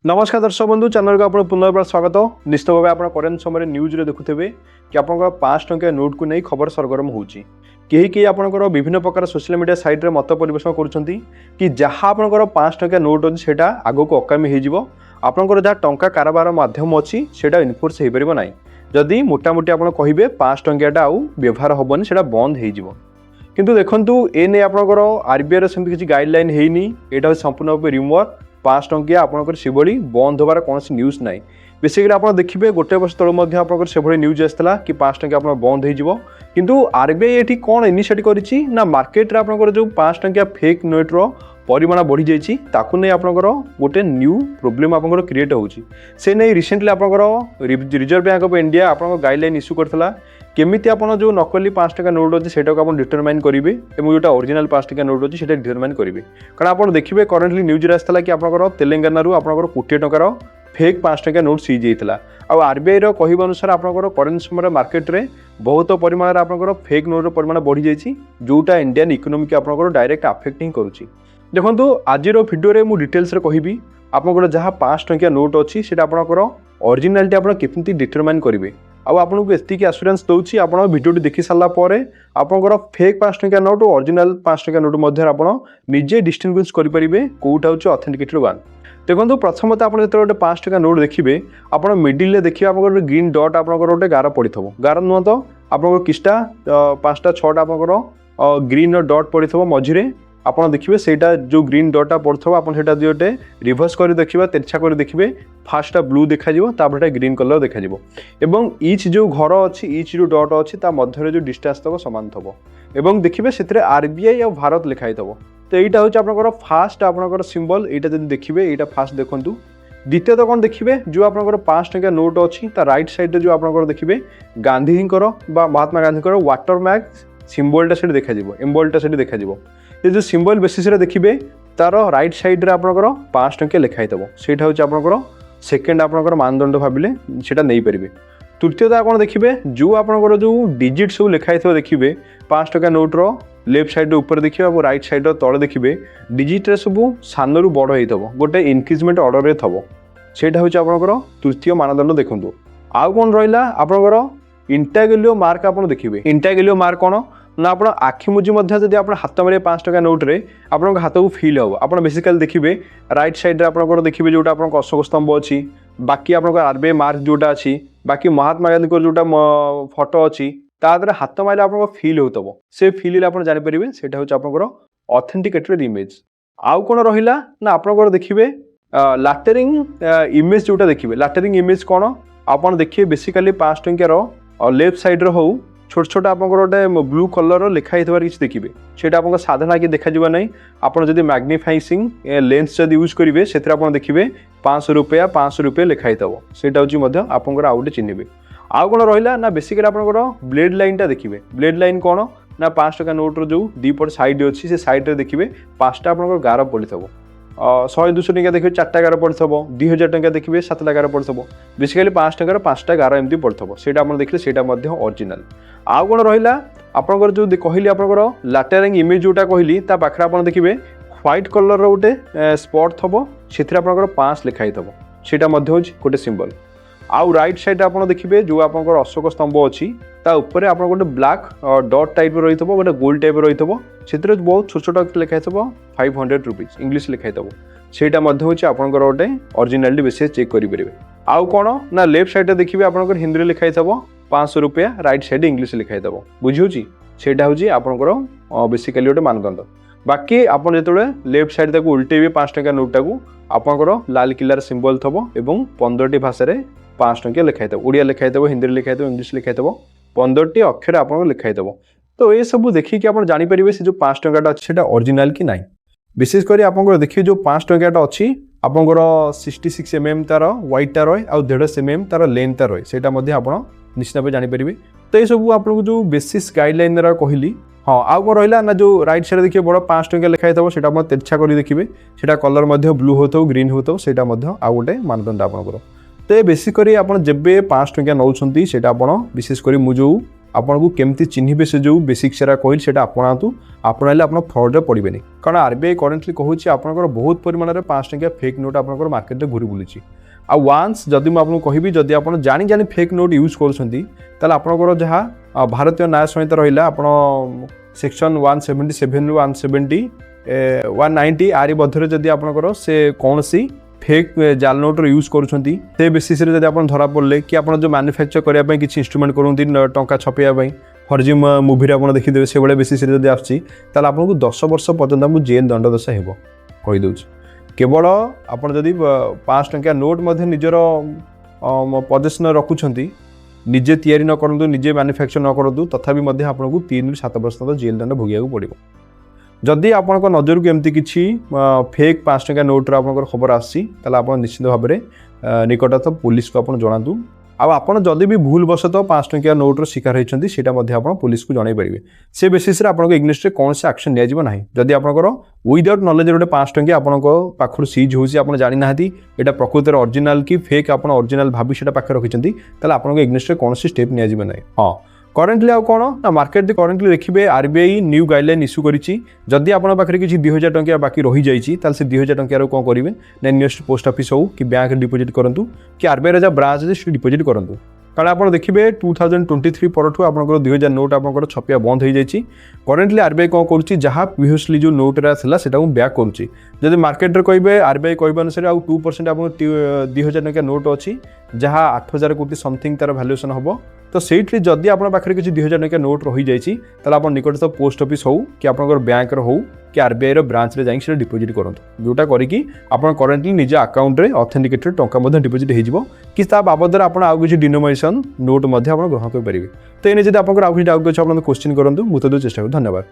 नमस्कार दर्शक बंधु चैनल को आप पुनर्बार स्वागत। निश्चित भाव आप करेन्ट समय न्यूज रे देखुथे कि आप 5 टंकिया नोट को नहीं खबर सरगरम होची कहीं आपंकर विभिन्न प्रकार सोशल मीडिया साइट रे मत परिवेशन करुँच कि जहाँ आपंकर 5 टंकिया नोट अच्छी से आग को अकामी हो आपंकर जहाँ टंका कारोबार माध्यम अच्छी से इनफोर्स हो पार ना जदि मोटामोटी आप कहे 5 टंकियाटा आउ व्यवहार हेनी से बंद हो किंतु देखु एने आपंकर आरबीआई सेमती किसी गाइडलाइन होनी यहाँ संपूर्ण भाव रिमूवर 5 टंकिया आपंकर से बंद होबार कौन न्यूज ना बेसिकली आप देखिए गोटे वर्ष तल आप से न्यूज आसाला कि 5 टंकिया आप बंद हो किंतु आरबीआई ये कौन इनिशिएटिव करी ना मार्केट रे जो 5 टंकिया फेक नोट रो परिमाण बढ़ी जाइए ताकू नहीं आपंकर गोटे न्यू प्रोब्लेम आपंकर क्रिएट होची से नहीं रिसेंटली आपंकर रिजर्व बैंक ऑफ इंडिया आपंकर गाइडलाइन इश्यू करथिला केमिति आपन जो नकली 5 टका नोट अच्छे से डिटरमाइन करेंगे और जो ओरिजिनल 5 टका नोट अच्छे से डिटरमाइन करेंगे कारण आप देखिए करेन्टली न्यूज आसाला कि आपंकर तेलंगाना आपंकर कोटी टंकार फेक 5 टका नोट सीज होता आ आरबीआई कहवा अनुसार आपंकर करेन्ट समय मार्केट रे बहुत परिमाण आपंकर फेक नोट परिमाण बढ़ी जाइए जोटा इंडियन इकोनॉमी आपंकर डायरेक्ट अफेक्ट हिं करुच्ची देखो आज भिडियो मुझे डिटेल्स कहि आपंकर जहाँ 5 टंकिया नोट अच्छी से आपंकर ओरिजिनालिटी आप केमती डिटरमाइन करेंगे आपको एतिक आश्योरेंस दूसरी आप भिडियो देखी सारापर आपंकर फेक 5 टंकिया नोट और ओरिजिनल 5 टंकिया नोट मध्य आप निजे डिस्टिंग्विश करेंगे कौटा हूँ ऑथेंटिकेटेड वन देखो प्रथमतः आप जो 5 टंकिया नोट देखिए आप मिडिल देखिए आप ग्रीन डट आप गोटे गार पड़ी गार नुह तो आप किस्टा 5टा 6टा आप ग्रीन डट पड़ी मझे आप देखिए सेटा जो ग्रीन डटा पड़ो आप गोटे रिभर्स कर देखिए तेरछा कर देखिए फास्टा ब्लू देखा ग्रीन कलर देखा एवं इच जो घर अच्छी इच जो डट अच्छी मध्य जो डिस्टेंस तक सामान थब एवं देखिए से आरबीआई और भारत लिखाई थब तो यहाँ हूँ आप फास्ट आप सिंबल यहाँ जब देखिए यहाँ फास्ट देखूँ द्वितीय कौन देखिए जो आप 5 टंकिया नोट अच्छी राइट साइड जो आप देखिए गांधी महात्मा गांधी वाटर मार्क सिंबलटा से देखा एम्बलटा से देखा ये जो सिंबल बेसिस देखिए तार राइट साइड रे आपनकर 5 टंकिया लिखाई थब सेटा हूँ आपनकर सेकेंड आपनकर मानदंड भाविले सेटा नहीं पारे तृतीयता कौन देखिए जो आपनकर जो डिजिट सब लिखाई थब देखिए 5 टंकिया नोट रो लेफ्ट साइड ऊपर देखिए और राइट साइड तले देखिए डिजिट रे सब सान रु बड़ होता गोटे इनक्रिजमेंट ऑर्डर रे थब सेटा हूँ आपनकर तृतीय मानदंड देखु आउ कौन रहा आपनकर इंटाग्रेलियो मार्क आप देखिए इंटाग्रेलियो मार्क कौन ना आप आखि मुझी जब आप हाथ मारे 5 टका नोट रे आप हाथ को फिल हम आप बेसिकली देखिए राइट साइड आप देखिए जोटा आप अशोक स्तंभ अच्छी बाकी आप आरबीआई मार्क जोटा अच्छी बाकी महात्मा गांधी जोटा फोटो अच्छी तादर हाथ मारे आप फिल होता से फिल आप जापर से हूँ ऑथेंटिकेटेड इमेज आउ कौन रहा ना आप देखिए लैटरिंग इमेज जोटा देखिए लैटरिंग इमेज कौन आप देखिए बेसिकली 5 टंकियार लेफ्ट साइड हो छोट छोट आप गोटे ब्लू कलर लिखाई किसी देखिए से आप साधारण कि देखा ना आपड़ जब मैग्निफाइंग लेंस जब यूज करेंगे से देखिए 500 रुपया लिखाई थब से आपंकर आउ गए चिन्हे आउ कौन रहा ना बेसिकली आपंकर ब्लेड लाइनटा देखिए ब्लेड लाइन कौन ना 5 टका नोट जो दीपट साइड अच्छी से सैड्रे देखिए 5टा आप गार पड़ी थब 100-200 टंका देखिए 4टा गार पड़ी थब 2000 टंका देखिए 7टा गार पड़ी थब बेसिकली 5 टंकार 5टा गार एमती पड़ी थब से देखिए से ओरिजिनल आउ कौन रहा आपंकर जो कहली आपंकर लैटरिंग इमेज जोटा कहली पाखे आप देखिए व्हाइट कलर गोटे स्पट थब से 5 लिखाई थब से गोटे सिंबल आउ राइट साइड आप देखिए जो आप अशोक स्तंभ अच्छी ऊपर आप गोटे ब्लैक डट टाइप रही गोटे गोल टाइप रही से बहुत छोट छोट लिखाई थब 500 रुपीज इंग्लीश लिखाई थब सेटा हूँ आपंकर गोटे ओरिजिनालिटी बेसिस चेक करेंगे आउ कौन ना लेफ्ट साइड देखिए आप हिंदी लिखाई थब 500 रुपया राइट साइड इंग्लीश लिखाई थब बुझी सेटा हूँ आपंकर बेसिकली गोटे मानदंड बाकी आप जो लेफ्ट साइड तक उल्टेबे 5 टंका नोटा को आपंकर लाल किलार सिंबल थब एवं 15टी भाषा 5 टंकिया लिखाई थब ओडिया लिखाई थब हिंदी लिखाई थब इंग्लीश लिखाई थब 15टी अक्षर आप लिखाई थब तो ये सब देखिए आप जानीपारे से जो 5 टंकाटा अच्छी ओरिजिनल कि ना विशेषकर आप देखिए जो 5 टंकाटा अच्छी आपंकर 66 mm तार व्हाइटा रहे आउ 1.5 mm तार लेंथटा रहे से आप निश्चित भाव जानीपारे तो ये सब आपको जो बेसिस गाइडलाइन कहली हाँ आउ कौन रहा ना जो राइट साइड देखिए बड़ा 5 टंकिया लिखाई थब से तेरछा कर देखिए से कलर ब्लू होता ग्रीन होता से आउ गोटे मानदंड आपंकर तो बेसिकली आप जब 5 टंकिया नौकरी से विशेषकर मुझे आपको केमती चिन्हे से जो बेसिक सेरा कहल से आपणातु आपणाइले आप फ्रड पड़े कारण आरबीआई करेन्टली कहूँ आपंकर बहुत परिमाण में 5 टंकिया फेक नोट आप मार्केट में घूरी बुली आ वान्स जदि मुझे कहबी जदि आप जानी जानी फेक नोट यूज कर जहाँ भारतीय न्याय संहिता रहा आप सेक्शन 177 रू 170 190 आरि मध्य जदि आपंकर से कौन सी फेक जाल नोट यूज कर बेसीस जब आप धरा पड़े कि आप जो मैन्युफैक्चर करने किसी इंस्ट्रूमेंट करती टंका छपैया फर्जी मुवी आप देखीदे से भाई बेसीस जब आसता आपको 10 वर्ष पर्यटन जेल दंडदशा हो कहीदे केवल आप जदि 5 टंकिया नोट निजर पजेसन रखुंट निजे तैयारी न करूँ निजे मैन्युफैक्चर न करूँ तथापि आपको 3 ରୁ 7 वर्ष तक जेल दंड भोगिया पड़ो जदि आपण नजर को एमती किसी फेक 5 टंकिया नोट्र आप खबर आसी आप निश्चित भाव में निकटस्थ पुलिस को आप जनातु आप जदि भी भूल वशत 5 टंकिया नोट्र शिकार होती पुलिस को जन पारे से बेसीस आपको एग्नेस्ट कौन से एक्शन निया ना जदि आपंकर विदाउट नॉलेज गोटे 5 टंकिया आप पाखर सीज हो जानी ना यहाँ प्रकृत ओरिजिनल कि फेक आप ओरिजिनल भाभी से पाखे रखिंट आपको एग्नेस्ट कौन से स्टेप निया ना हाँ करेन्टली आउ कौन ना मार्केट करेन्टली देखिए आरबीआई न्यू गाइडलाइन इश्यू करी जदि आपन पाखे किसी 2000 टंकिया बाकी रही जाइए से 2000 टंकिया कौन करेंगे ना नियरेस्ट पोस्ट ऑफिस हो कि बैंक डिपोजिट करूँ कि आरबीआई जहाँ ब्रांच अच्छे डिपोजिट करूँ कारण आप देखिए 2023 पर आप 2000 नोट आप छपिया बंद हो जाए करेन्टली आरबीआई कौन कर जहाँ प्रिवियसली जो नोट था बैक करुँच जब मार्केट में कहे आरबीआई कहवा अनुसार आउ 2% आप 2000 टंकिया नोट अच्छी जहाँ 8000 कोटी समथिंग तार भैल्यूएसन हम तो सही जदि आप पाखे किसी 2000 टंकिया नोट रही जाइए आप निकटस्थ पोस्ट ऑफिस हो कि आप बैंक हो कि आरबीआई ब्रांच में जाइए डिपोजिट करूँ जोटा करके आप करेन्टली निज अकाउंट में ऑथेंटिकेटेड टंका डिपोजिट हो कि बाबद आप किसी डिनोमिनेशन नोट ग्रहण करेंगे तो ये जब आप डाउट अच्छे आप क्वेश्चन करूँ मुझे चेष्टा करूँ धन्यवाद।